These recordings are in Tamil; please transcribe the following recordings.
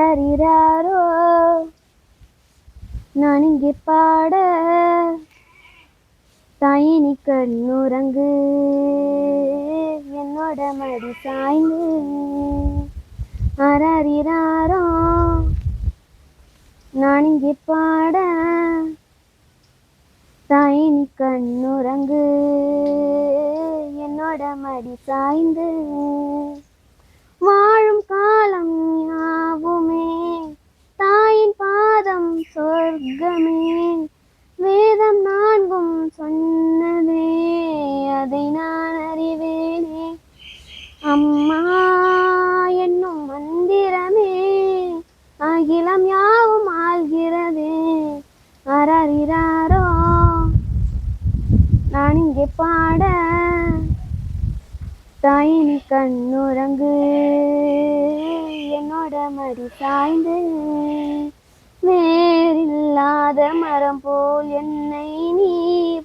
அரறிறாரோ நான் இங்கே பாட தாயினி கண்ணுறங்கு என்னோட மடி சாய்ந்து அரறிறாரோ நான் இங்கே பாட தாயினி கண்ணுறங்கு என்னோட மடி சாய்ந்து வாழும் காலம் யாவுமே தாயின் பாதம் சொர்க்கமே வேதம் நான்கும் சொன்னதே அதை நான் அறிவேனே அம்மா என்னும் மந்திரமே அகிலம் யாவும் ஆள்கிறதே அரறிறாரோ நான் இங்கே பாட தாயினி கண்ணுறங்கு என்னோட மடி சாய்ந்து வேறில்லாத மரம் போல் என்னை நீ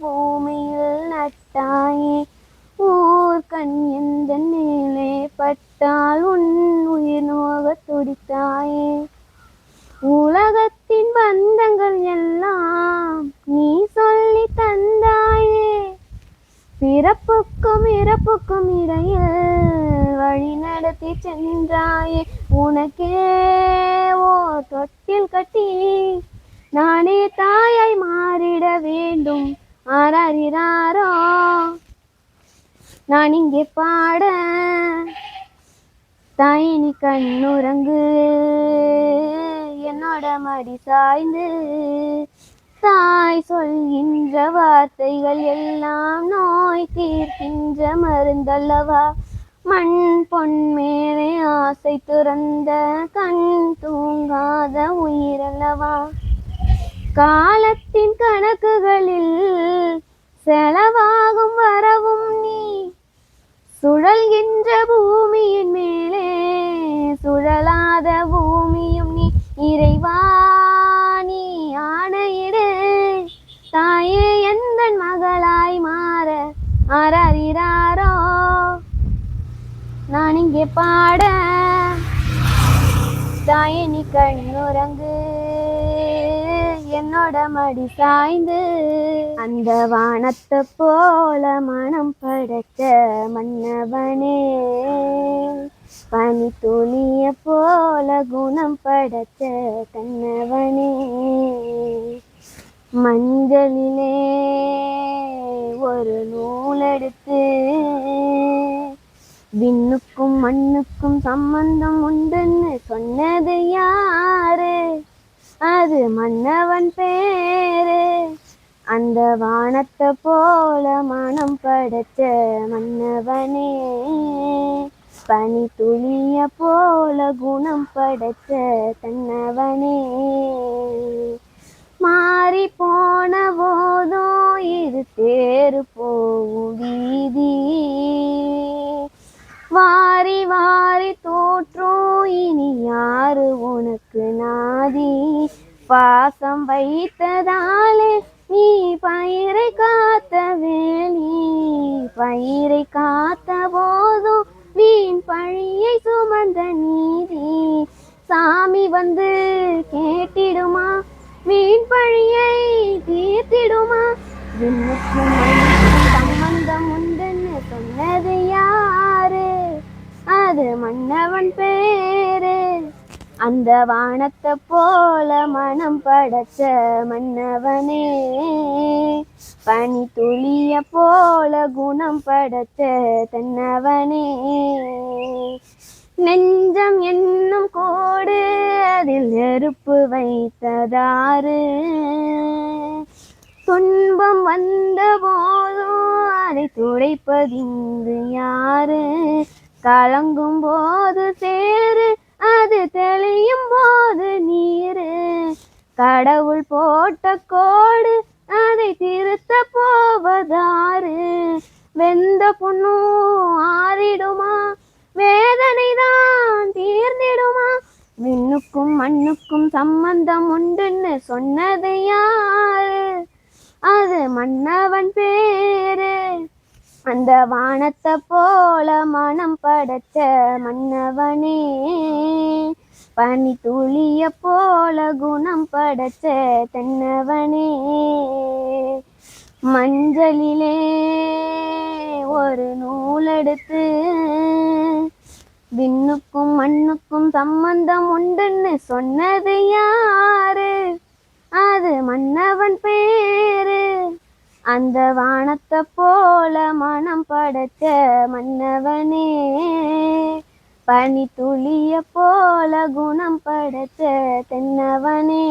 பூமியில் நட்டாயே ஊர் கண் எந்த மேலே பட்டால் உன் உயிர் நோக துடித்தாயே உலகத்தின் பந்தங்கள் எல்லாம் நீ சொல்லி தந்தாயே பிறப்புக்கும் இறப்புக்கும் இடையில் வழி நடத்தி சென்றாயே உனக்கே ஓ தொட்டில் கட்டி நானே தாயாய் மாறிட வேண்டும் அரறிறாரோ நான் இங்கே பாட தாயினி கண்ணுறங்கு என்னோட மடி சாய்ந்து தாய் சொல்கின்ற வார்த்தைகள் எல்லாம் நோய் தீர்க்கின்ற மருந்தல்லவா மண் பொன் மேலே ஆசை துறந்த கண் தூங்காத உயிரல்லவா காலத்தின் கணக்குகளில் செலவாகும் வரவும் நீ சுழல்கின்ற பூமியின் மேலே சுழலாத பூமியும் நீ இறைவா நீ ஆணையிடு தாயே எந்தன் மகளாய் மாற அரறிறாரோ நான் இங்கே பாட தாயினி கண்ணுறங்கு என்னோட மடி சாய்ந்து அந்த வானத்தை போல மனம் படைத்த மன்னவனே பனி துளிய போல குணம் படைத்த கண்ணவனே மஞ்சளிலே ஒரு நூலெடுத்து விண்ணுக்கும் மண்ணுக்கும் சம்பந்தம் உண்டுன்னு சொன்னது யாரு அது மன்னவன் பேரு அந்த வானத்தை போல மனம் படைத்த மன்னவனே பனி துளிய போல குணம் படைத்த தன்னவனே மாறி போன போதும் இது தேறு போகும் வீதி வாரி வாரி தோற்றும் இனி யாரு உனக்கு நாதி பாசம் வைத்ததாலே நீ பயிரை காத்த வேலி பயிரை காத்த போதும் வீண் பழியை சுமந்த நீதி சாமி வந்து கேட்டிடுமா வீண் பழியை தீர்த்திடுமா விண்ணுக்கும் மண்ணுக்கும் சம்பந்தம் உண்டுன்னு சொன்னது யாரு அது மன்னவன் பேரு அந்த வானத்தை போல மனம் படைச்ச மன்னவனே பனி துளிய போல குணம் படைச்ச தன்னவனே நெஞ்சம் என்னும் கோடு அதில் நெருப்பு வைத்ததாறு துன்பம் வந்த போதும் அதை துடைப்பதிங்கு யாரு கலங்கும் போது சேரு அது தெளியும் போது நீரு கடவுள் போட்ட கோடு அதை திருத்த போவதாறு வெந்த பொண்ணும் ஆறிடுமா வேதனை தான் தீர்ந்திடுமா விண்ணுக்கும் மண்ணுக்கும் சம்பந்தம் உண்டுன்னு சொன்னது யாரு அது மன்னவன் பேரு அந்த வானத்தை போல மனம் படைச்ச மன்னவனே பனி துளிய போல குணம் படைச்ச தென்னவனே, மஞ்சளிலே ஒரு நூலெடுத்து விண்ணுக்கும் மண்ணுக்கும் சம்பந்தம் உண்டுன்னு சொன்னது யாரு? அது மன்னவன் பேரு. அந்த வானத்தை போல மனம் படைச்ச மன்னவனே, பனி துளிய போல குணம் படைச்ச தென்னவனே.